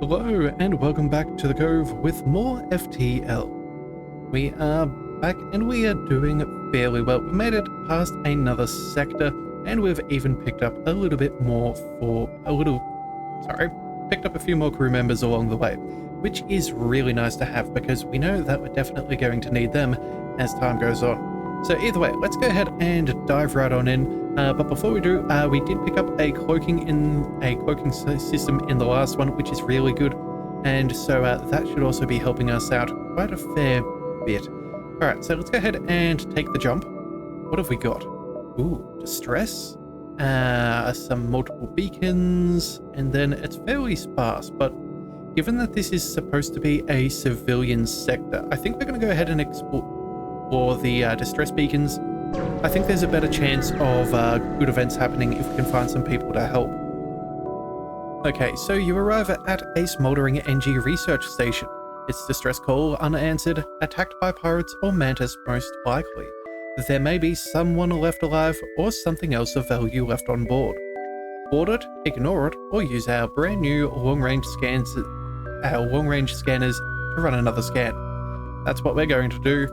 Hello and welcome back to the Cove with more FTL. We are back and we are doing fairly well. We made it past another sector and we've even picked up a little bit more picked up a few more crew members along the way, which is really nice to have because we know that we're definitely going to need them as time goes on. So either way, let's go ahead and dive right on in. But before we do, we did pick up a cloaking system in the last one, which is really good. And so that should also be helping us out quite a fair bit. All right, so let's go ahead and take the jump. What have we got? Ooh, distress, some multiple beacons, and then it's fairly sparse. But given that this is supposed to be a civilian sector, I think we're going to go ahead and explore the distress beacons. I think there's a better chance of good events happening if we can find some people to help. Okay, so you arrive at a smoldering NG research station. Its distress call unanswered, attacked by pirates or mantis most likely. There may be someone left alive or something else of value left on board. Board it, ignore it, or use our brand new long-range scanners to run another scan. That's what we're going to do.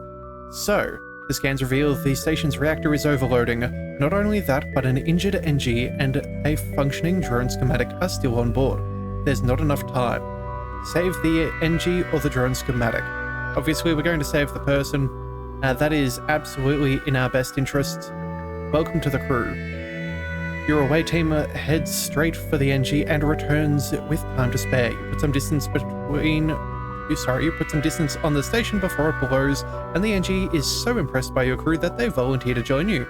So, the scans reveal the station's reactor is overloading. Not only that, but an injured NG and a functioning drone schematic are still on board. There's not enough time. Save the NG or the drone schematic. Obviously, we're going to save the person. That is absolutely in our best interests. Welcome to the crew. Your away team heads straight for the NG and returns with time to spare. You put some distance on the station before it blows, and the NG is so impressed by your crew that they volunteer to join you.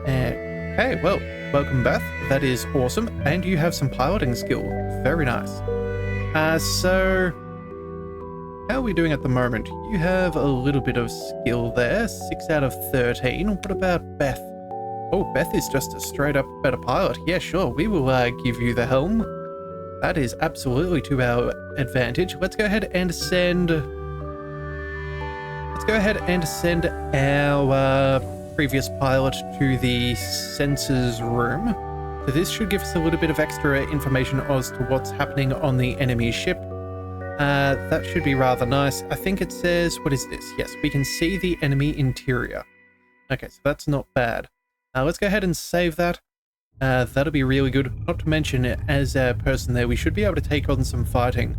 Okay, well, welcome Beth. That is awesome, and you have some piloting skill. Very nice. So, how are we doing at the moment? You have a little bit of skill there, 6 out of 13. What about Beth? Oh, Beth is just a straight up better pilot. Yeah, sure, we will give you the helm. That is absolutely to our advantage. Let's go ahead and send our previous pilot to the sensors room. So this should give us a little bit of extra information as to what's happening on the enemy ship. That should be rather nice. I think it says, what is this? Yes, we can see the enemy interior. Okay, so that's not bad. Let's go ahead and save that. That'll be really good. Not to mention, as a person there, we should be able to take on some fighting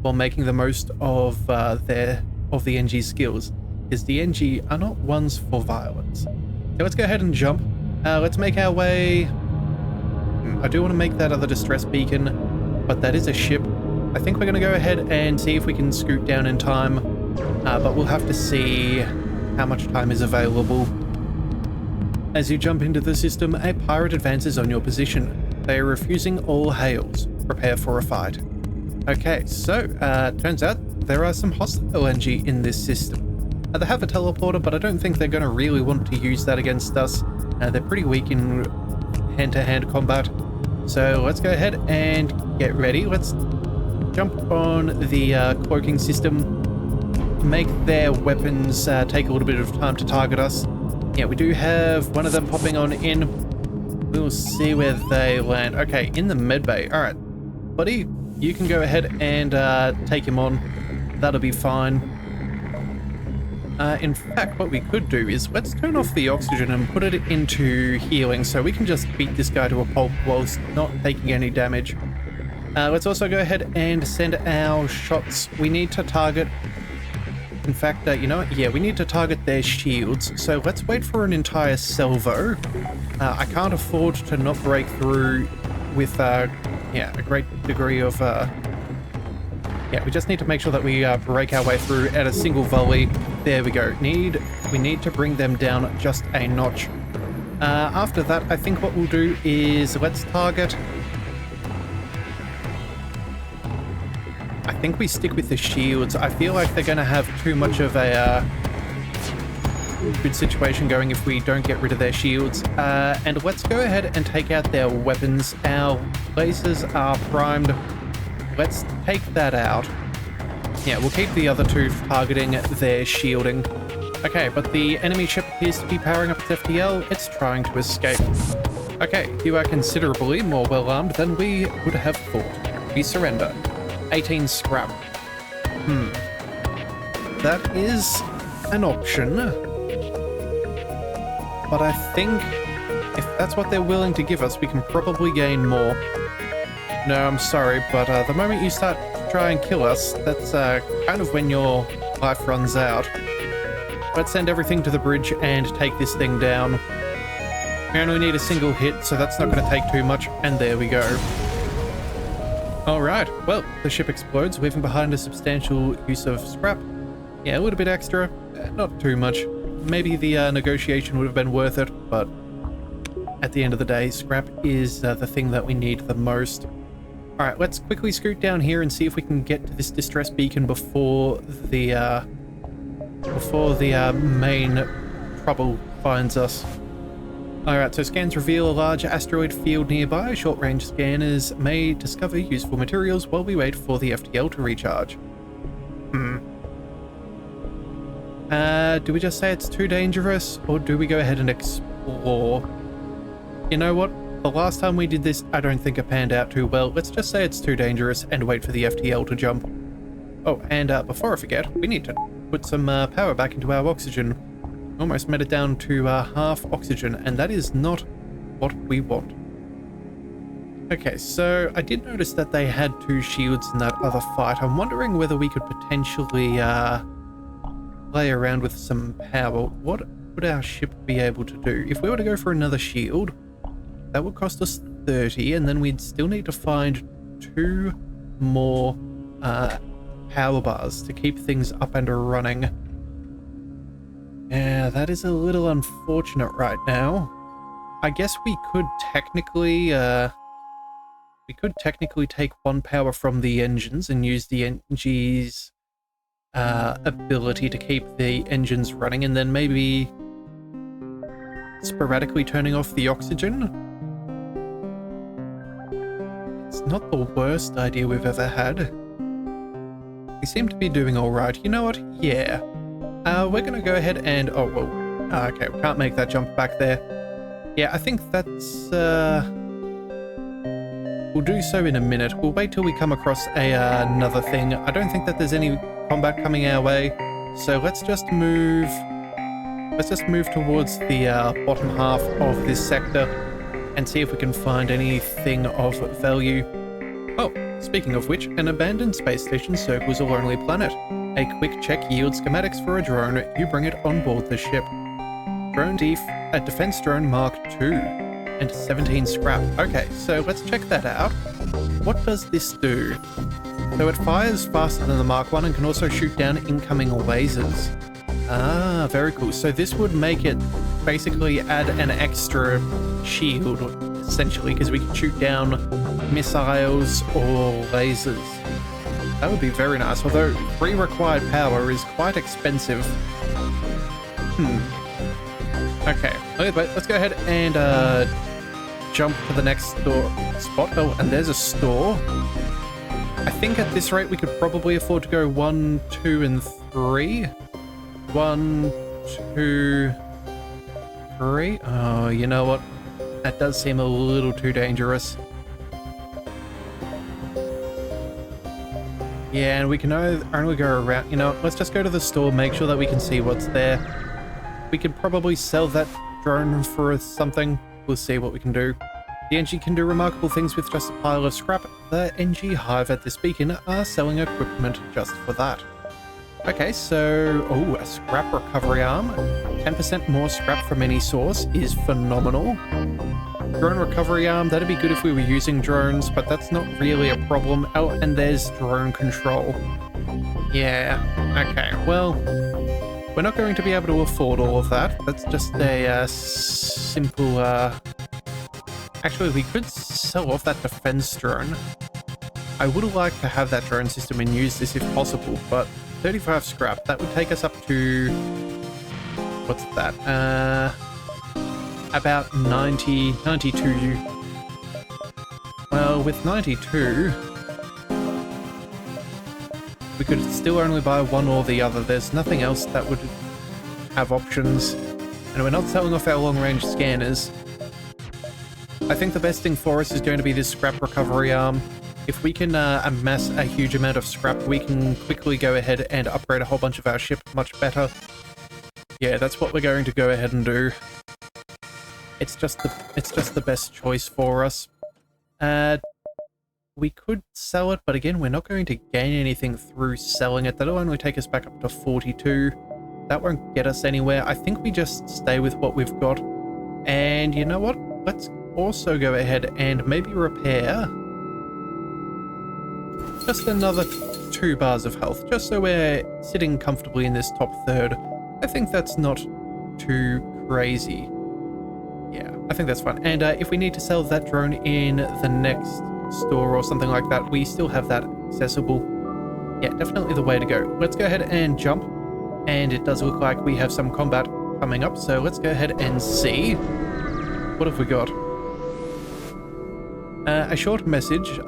while making the most of the NG skills, because the NG are not ones for violence. So let's go ahead and jump. Let's make our way. I do want to make that other distress beacon, but that is a ship. I think we're going to go ahead and see if we can scoot down in time, but we'll have to see how much time is available. As you jump into the system, a pirate advances on your position. They are refusing all hails. Prepare for a fight. Okay, so turns out there are some hostile NG in this system. They have a teleporter, but I don't think they're going to really want to use that against us. They're pretty weak in hand-to-hand combat. So let's go ahead and get ready. Let's jump on the cloaking system, make their weapons take a little bit of time to target us. Yeah, we do have one of them popping on in. We'll see where they land. Okay, in the medbay. All right, buddy, you can go ahead and take him on. That'll be fine. In fact, what we could do is let's turn off the oxygen and put it into healing so we can just beat this guy to a pulp whilst not taking any damage. Let's also go ahead and send our shots. We need to target... In fact, you know what? Yeah, we need to target their shields. So let's wait for an entire salvo. I can't afford to not break through with, a great degree of... we just need to make sure that we break our way through at a single volley. There we go. We need to bring them down just a notch. After that, I think what we'll do is let's target... I think we stick with the shields. I feel like they're going to have too much of a good situation going if we don't get rid of their shields. And let's go ahead and take out their weapons. Our lasers are primed. Let's take that out. Yeah, we'll keep the other two targeting their shielding. Okay, but the enemy ship appears to be powering up its FTL. It's trying to escape. Okay, you are considerably more well armed than we would have thought. We surrender. 18 scrap. That is an option. But I think if that's what they're willing to give us, we can probably gain more. No, I'm sorry, but the moment you start to try and kill us, that's kind of when your life runs out. Let's send everything to the bridge and take this thing down. We only need a single hit, so that's not going to take too much, and there we go. Alright, well, the ship explodes, leaving behind a substantial use of scrap. Yeah, a little bit extra, not too much. Maybe the negotiation would have been worth it, but at the end of the day, scrap is the thing that we need the most. Alright, let's quickly scoot down here and see if we can get to this distress beacon before the main trouble finds us. Alright, so scans reveal a large asteroid field nearby. Short-range scanners may discover useful materials while we wait for the FTL to recharge. Do we just say it's too dangerous, or do we go ahead and explore? You know what? The last time we did this, I don't think it panned out too well. Let's just say it's too dangerous and wait for the FTL to jump. Oh, and before I forget, we need to put some power back into our oxygen. Almost made it down to half oxygen, and that is not what we want. Okay, so I did notice that they had 2 shields in that other fight. I'm wondering whether we could potentially play around with some power. What would our ship be able to do? If we were to go for another shield, that would cost us 30, and then we'd still need to find 2 more power bars to keep things up and running. Yeah, that is a little unfortunate right now. I guess we could technically take 1 power from the engines and use the NG's ability to keep the engines running, and then maybe sporadically turning off the oxygen. It's not the worst idea we've ever had. We seem to be doing all right. You know what? Yeah. We're going to go ahead and... Oh, well. Okay, we can't make that jump back there. Yeah, I think that's... We'll do so in a minute. We'll wait till we come across another thing. I don't think that there's any combat coming our way. So let's just move... Let's just move towards the bottom half of this sector and see if we can find anything of value. Oh, speaking of which, an abandoned space station circles a lonely planet. A quick check yields schematics for a drone. You bring it on board the ship. Drone a defense drone Mark II, and 17 scrap. Okay, so let's check that out. What does this do? So it fires faster than the Mark I and can also shoot down incoming lasers. Ah, very cool. So this would make it basically add an extra shield, essentially, because we can shoot down missiles or lasers. That would be very nice, although 3 required power is quite expensive. Okay, let's go ahead and jump to the next spot. Oh, and there's a store. I think at this rate we could probably afford to go 1, 2, and 3. 1, 2, 3. Oh, you know what? That does seem a little too dangerous. Yeah, and we can only go around. You know, let's just go to the store, make sure that we can see what's there. We could probably sell that drone for something. We'll see what we can do. The NG can do remarkable things with just a pile of scrap. The NG Hive at this beacon are selling equipment just for that. Okay, so... Oh, a scrap recovery arm. 10% more scrap from any source is phenomenal. Drone recovery arm, that'd be good if we were using drones, but that's not really a problem. Oh, and there's drone control. Yeah, okay, well... We're not going to be able to afford all of that. That's just a simple... Actually, we could sell off that defense drone. I would like to have that drone system and use this if possible, but 35 scrap, that would take us up to... What's that? About 92. Well, with 92... we could still only buy one or the other. There's nothing else that would have options. And we're not selling off our long-range scanners. I think the best thing for us is going to be this scrap recovery arm, If we can amass a huge amount of scrap, we can quickly go ahead and upgrade a whole bunch of our ship much better. Yeah, that's what we're going to go ahead and do. It's just the best choice for us. We could sell it, but again, we're not going to gain anything through selling it. That'll only take us back up to 42. That won't get us anywhere. I think we just stay with what we've got. And you know what? Let's also go ahead and maybe repair just another 2 bars of health, just so we're sitting comfortably in this top third. I think that's not too crazy. Yeah, I think that's fine. And if we need to sell that drone in the next store or something like that, we still have that accessible. Yeah, definitely the way to go. Let's go ahead and jump. And it does look like we have some combat coming up, so let's go ahead and see. What have we got? A short message.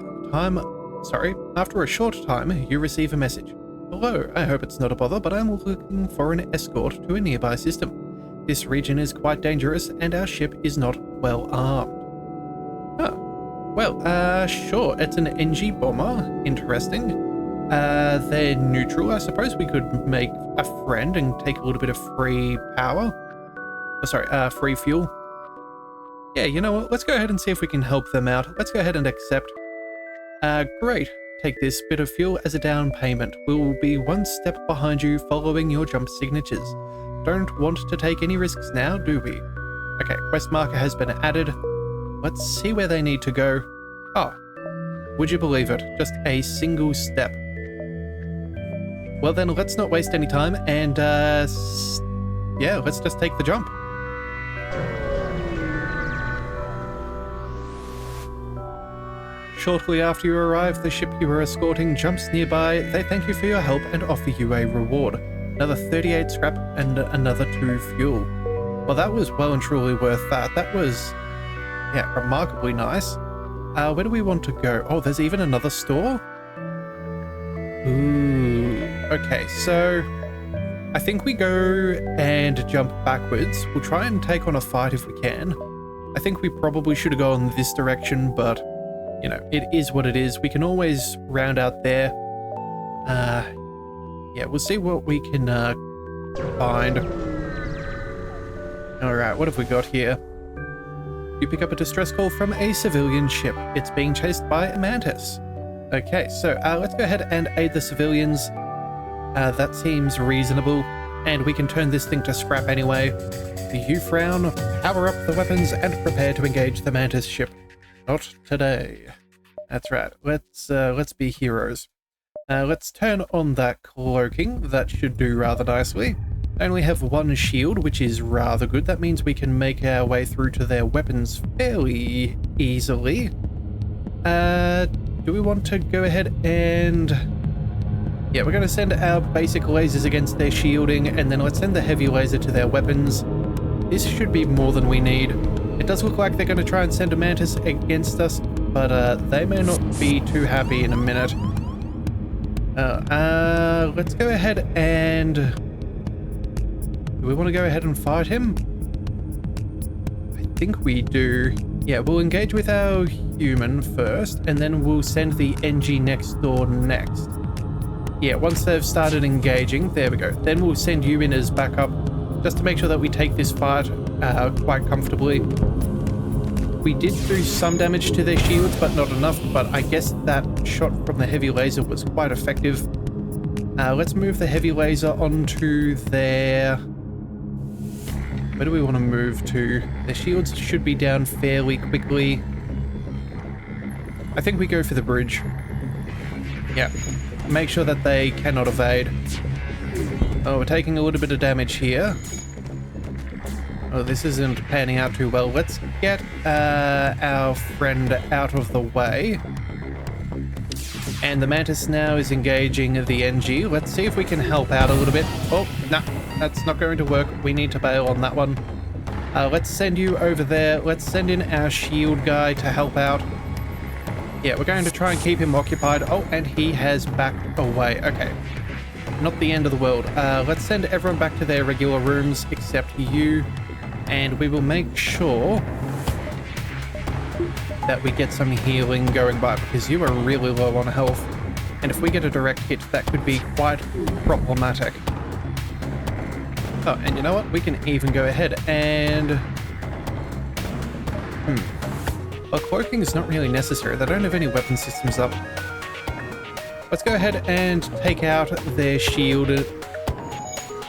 After a short time, you receive a message. Hello, I hope it's not a bother, but I'm looking for an escort to a nearby system. This region is quite dangerous, and our ship is not well armed. Oh, well, sure, it's an NG bomber. Interesting. They're neutral. I suppose we could make a friend and take a little bit of free power. Oh, sorry, free fuel. Yeah, you know what? Let's go ahead and see if we can help them out. Let's go ahead and accept. Great. Take this bit of fuel as a down payment. We'll be one step behind you following your jump signatures. Don't want to take any risks now, do we? Okay, quest marker has been added. Let's see where they need to go. Oh, would you believe it? Just a single step. Well then, let's not waste any time and, yeah, let's just take the jump. Shortly after you arrive, the ship you were escorting jumps nearby. They thank you for your help and offer you a reward. Another 38 scrap and another 2 fuel. Well, that was well and truly worth that. That was, yeah, remarkably nice. Where do we want to go? Oh, there's even another store? Ooh. Okay, so I think we go and jump backwards. We'll try and take on a fight if we can. I think we probably should have gone this direction, but you know, it is what it is. We can always round out there. Yeah, we'll see what we can find. Alright, what have we got here? You pick up a distress call from a civilian ship. It's being chased by a mantis. Okay, so let's go ahead and aid the civilians. That seems reasonable. And we can turn this thing to scrap anyway. You frown, power up the weapons, and prepare to engage the mantis ship. Not today. That's right. Let's be heroes. Let's turn on that cloaking. That should do rather nicely. I only have 1 shield, which is rather good. That means we can make our way through to their weapons fairly easily. Do we want to go ahead and... Yeah, we're going to send our basic lasers against their shielding, and then let's send the heavy laser to their weapons. This should be more than we need. It does look like they're going to try and send a mantis against us, but they may not be too happy in a minute. Let's go ahead and... Do we want to go ahead and fight him? I think we do. Yeah, we'll engage with our human first, and then we'll send the NG next door next. Yeah, once they've started engaging, there we go. Then we'll send you in as backup, just to make sure that we take this fight quite comfortably. We did do some damage to their shields, but not enough, but I guess that shot from the heavy laser was quite effective. Let's move the heavy laser onto their... Where do we want to move to? Their shields should be down fairly quickly. I think we go for the bridge. Yeah. Make sure that they cannot evade. Oh, we're taking a little bit of damage here. Oh, this isn't panning out too well. Let's get our friend out of the way. And the Mantis now is engaging the NG. Let's see if we can help out a little bit. Oh, no, that's not going to work. We need to bail on that one. Let's send you over there. Let's send in our shield guy to help out. Yeah, we're going to try and keep him occupied. Oh, and he has backed away. Okay. Not the end of the world. Let's send everyone back to their regular rooms except you. And we will make sure that we get some healing going by, because you are really low on health. And if we get a direct hit, that could be quite problematic. Oh, and you know what? We can even go ahead and... Well, cloaking is not really necessary. They don't have any weapon systems up. Let's go ahead and take out their shield.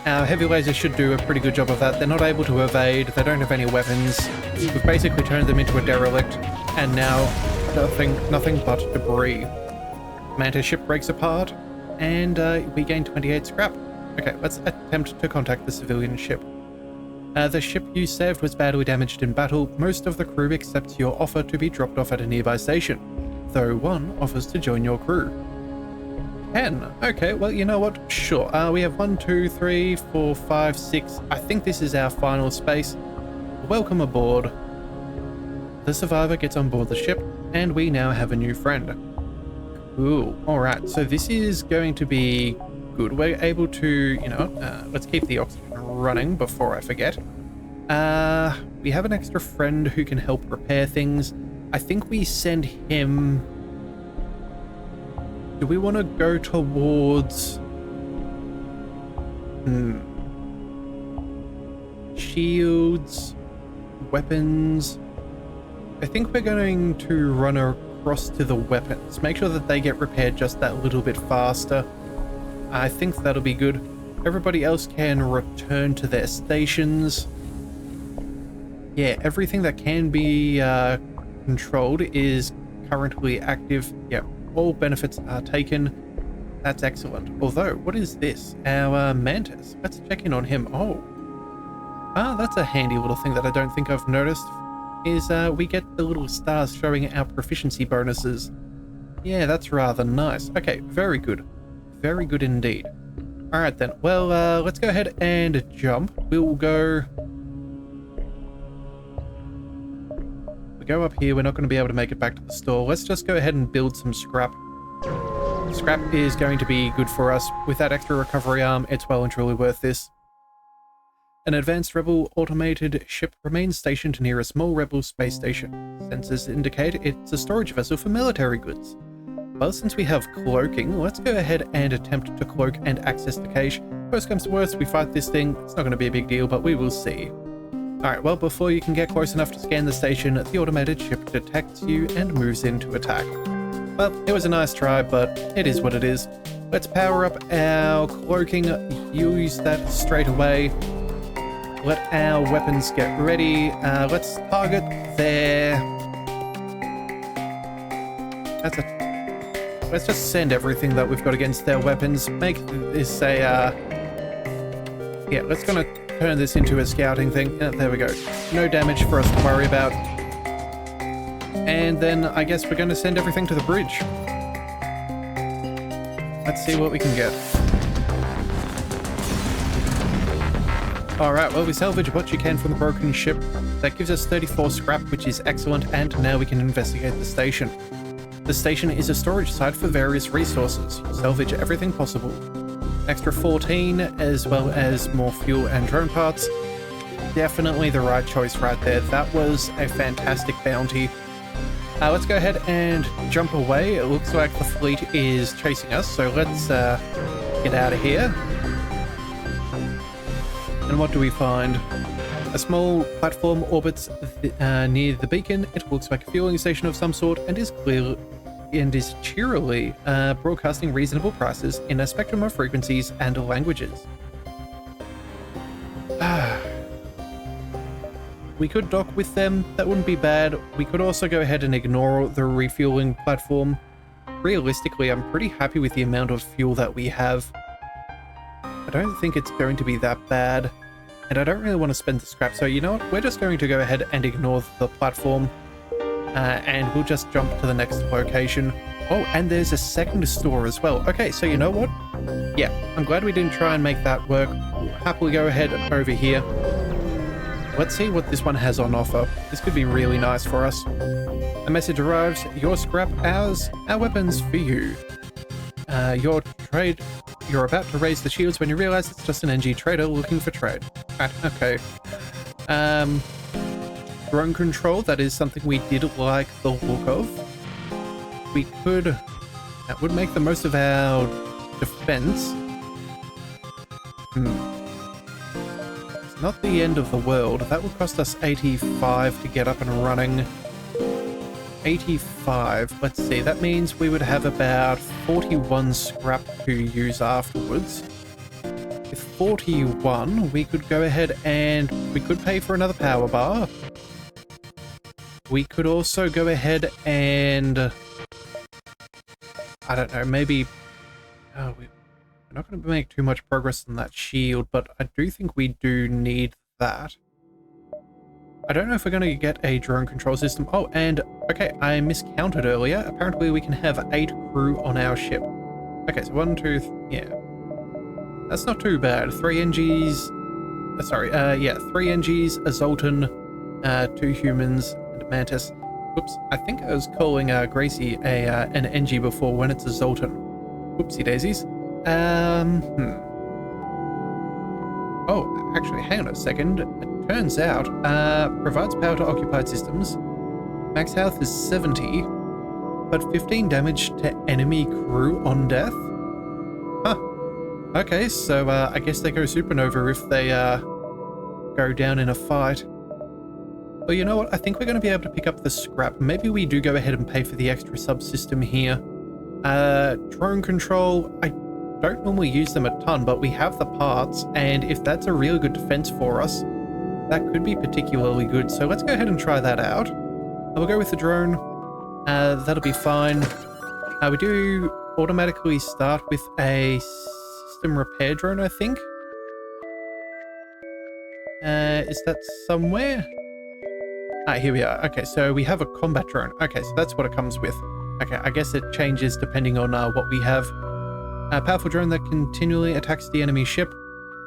Our heavy laser should do a pretty good job of that. They're not able to evade. They don't have any weapons. We've basically turned them into a derelict. And now, nothing but debris. Mantis ship breaks apart, and we gain 28 scrap. Okay, let's attempt to contact the civilian ship. The ship you saved was badly damaged in battle. Most of the crew accepts your offer to be dropped off at a nearby station, though one offers to join your crew. 10. Okay, well, you know what? Sure. We have 1, 2, 3, 4, 5, 6. I think this is our final space. Welcome aboard. The survivor gets on board the ship, and we now have a new friend. Cool. Alright, so this is going to be good. We're able to, you know, let's keep the oxygen running before I forget. We have an extra friend who can help repair things. I think we send him... Do we want to go towards... Shields, weapons. I think we're going to run across to the weapons. Make sure that they get repaired just that little bit faster. I think that'll be good. Everybody else can return to their stations. Yeah, everything that can be controlled is currently active. Yeah, all benefits are taken. That's excellent. Although, what is this? Our Mantis. Let's check in on him. Oh. That's a handy little thing that I don't think I've noticed. Is we get the little stars showing our proficiency bonuses. Yeah, that's rather nice. Okay, very good. Very good indeed. Alright then. Well, let's go ahead and jump. We'll go up here. We're not going to be able to make it back to the store. Let's just go ahead and build some scrap. Scrap is going to be good for us. With that extra recovery arm, it's well and truly worth this. An advanced rebel automated ship remains stationed near a small rebel space station. Sensors indicate it's a storage vessel for military goods. Well, since we have cloaking, let's go ahead and attempt to cloak and access the cache. Worst comes to worst, we fight this thing. It's not going to be a big deal, but we will see. Alright, well, before you can get close enough to scan the station, the automated ship detects you and moves in to attack. Well, it was a nice try, but it is what it is. Let's power up our cloaking, use that straight away. Let our weapons get ready. Let's target their... Let's just send everything that we've got against their weapons. Make this a... Yeah, let's gonna turn this into a scouting thing. There we go. No damage for us to worry about. And then I guess we're gonna send everything to the bridge. Let's see what we can get. Alright, well, we salvage what you can from the broken ship. That gives us 34 scrap, which is excellent, and now we can investigate the station. The station is a storage site for various resources. You salvage everything possible. Extra 14, as well as more fuel and drone parts. Definitely the right choice right there. That was a fantastic bounty. Let's go ahead and jump away. It looks like the fleet is chasing us, so let's get out of here. And what do we find? A small platform orbits near the beacon. It looks like a fueling station of some sort and is cheerily broadcasting reasonable prices in a spectrum of frequencies and languages. We could dock with them. That wouldn't be bad. We could also go ahead and ignore the refueling platform. Realistically, I'm pretty happy with the amount of fuel that we have. I don't think it's going to be that bad. And I don't really want to spend the scrap, so you know what? We're just going to go ahead and ignore the platform. And we'll just jump to the next location. Oh, and there's a second store as well. Okay, so you know what? Yeah, I'm glad we didn't try and make that work. We'll happily go ahead over here. Let's see what this one has on offer. This could be really nice for us. A message arrives. Your scrap, ours. Our weapons for you. Your trade... You're about to raise the shields when you realize it's just an NG trader looking for trade. Right, okay. drone control. That is something we did like the look of. We could... That would make the most of our defense. It's not the end of the world. That would cost us 85 to get up and running. 85. Let's see. That means we would have about 41 scrap to use afterwards. With 41, we could go ahead and we could pay for another power bar. We could also go ahead and... I don't know, maybe... Oh, we're not going to make too much progress on that shield, but I do think we do need that. I don't know if we're going to get a drone control system. Oh, and, okay, I miscounted earlier. Apparently we can have 8 crew on our ship. Okay, so 1, 2, yeah. That's not too bad. 3 NGs... yeah, 3 NGs, a Zoltan, 2 humans, and a Mantis. Whoops, I think I was calling Gracie an NG before when it's a Zoltan. Whoopsie daisies. Oh, actually, hang on a second. It turns out, provides power to occupied systems. Max health is 70, but 15 damage to enemy crew on death. Huh. Okay, so I guess they go supernova if they go down in a fight. Well, you know what? I think we're going to be able to pick up the scrap. Maybe we do go ahead and pay for the extra subsystem here. Drone control, I don't normally use them a ton, but we have the parts, and if that's a really good defense for us, that could be particularly good. So let's go ahead and try that out. We'll go with the drone. That'll be fine. We do automatically start with a system repair drone, I think. Is that somewhere? Ah, here we are. Okay, so we have a combat drone. Okay, so that's what it comes with. Okay, I guess it changes depending on what we have. A powerful drone that continually attacks the enemy ship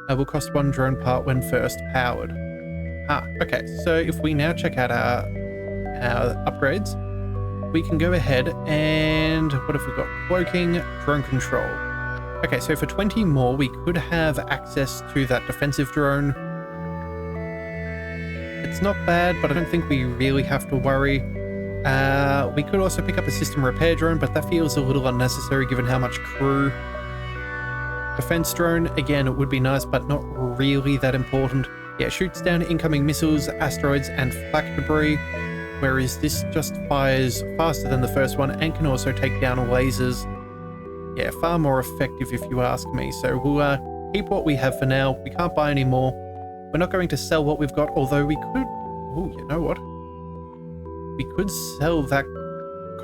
will cost 1 drone part when first powered. Ah, okay, so if we now check out our upgrades, we can go ahead and... What have we got? Cloaking, drone control. Okay, so for 20 more, we could have access to that defensive drone. It's not bad, but I don't think we really have to worry. We could also pick up a system repair drone, but that feels a little unnecessary given how much crew. Defense drone, again, it would be nice, but not really that important. Yeah, shoots down incoming missiles, asteroids, and flak debris, whereas this just fires faster than the first one and can also take down lasers. Yeah, far more effective if you ask me. So we'll keep what we have for now. We can't buy any more. We're not going to sell what we've got, although we could... Oh, you know what? We could sell that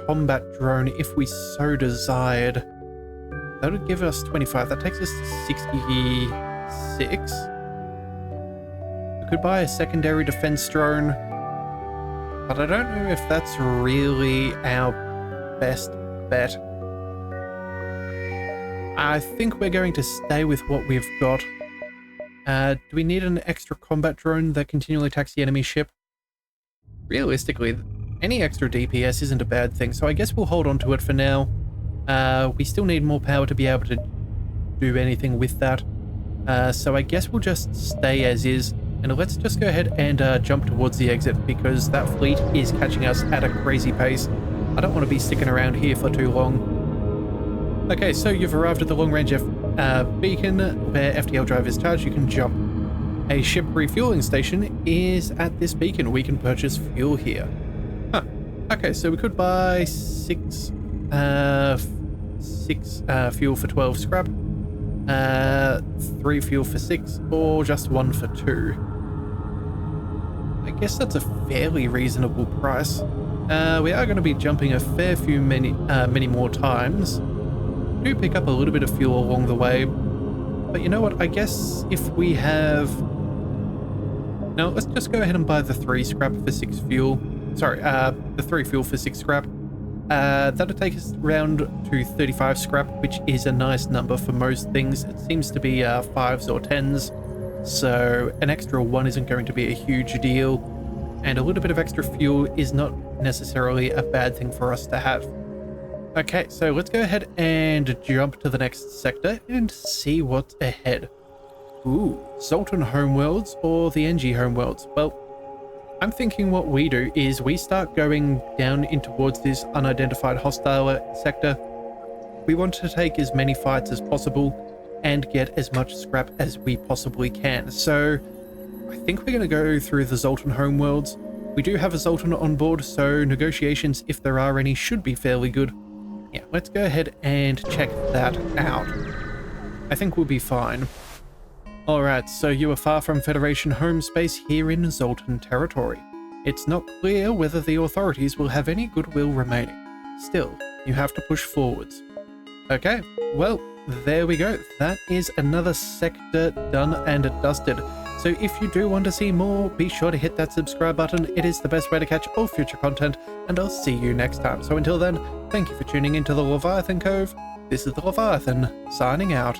combat drone if we so desired. That would give us 25. That takes us to 66. We could buy a secondary defense drone, but I don't know if that's really our best bet. I think we're going to stay with what we've got. Do we need an extra combat drone that continually attacks the enemy ship? Realistically, any extra DPS isn't a bad thing, so I guess we'll hold on to it for now. We still need more power to be able to do anything with that. So I guess we'll just stay as is, and let's just go ahead and jump towards the exit, because that fleet is catching us at a crazy pace. I don't want to be sticking around here for too long. Okay, so you've arrived at the long-range beacon where FTL drive is charged. You can jump. A ship refueling station is at this beacon. We can purchase fuel here. Huh. Okay, so we could buy 6 fuel for 12 scrap, 3 fuel for 6, or just 1 for 2. I guess that's a fairly reasonable price. We are going to be jumping a fair few many more times. Do pick up a little bit of fuel along the way, but you know what? I guess if we have... No, let's just go ahead and buy the 3 scrap for 6 fuel. Sorry, the 3 fuel for 6 scrap. That'll take us round to 35 scrap, which is a nice number for most things. It seems to be 5s or 10s, so an extra 1 isn't going to be a huge deal, and a little bit of extra fuel is not necessarily a bad thing for us to have. Okay, so let's go ahead and jump to the next sector and see what's ahead. Ooh, Zoltan homeworlds or the NG homeworlds? Well, I'm thinking what we do is we start going down in towards this unidentified hostile sector. We want to take as many fights as possible and get as much scrap as we possibly can. So I think we're going to go through the Zoltan homeworlds. We do have a Zoltan on board, so negotiations, if there are any, should be fairly good. Yeah, let's go ahead and check that out. I think we'll be fine. Alright, so you are far from Federation home space here in Zoltan territory. It's not clear whether the authorities will have any goodwill remaining. Still, you have to push forwards. Okay, well, there we go. That is another sector done and dusted. So if you do want to see more, be sure to hit that subscribe button. It is the best way to catch all future content, and I'll see you next time. So until then, thank you for tuning into the Leviathan Cove. This is the Leviathan, signing out.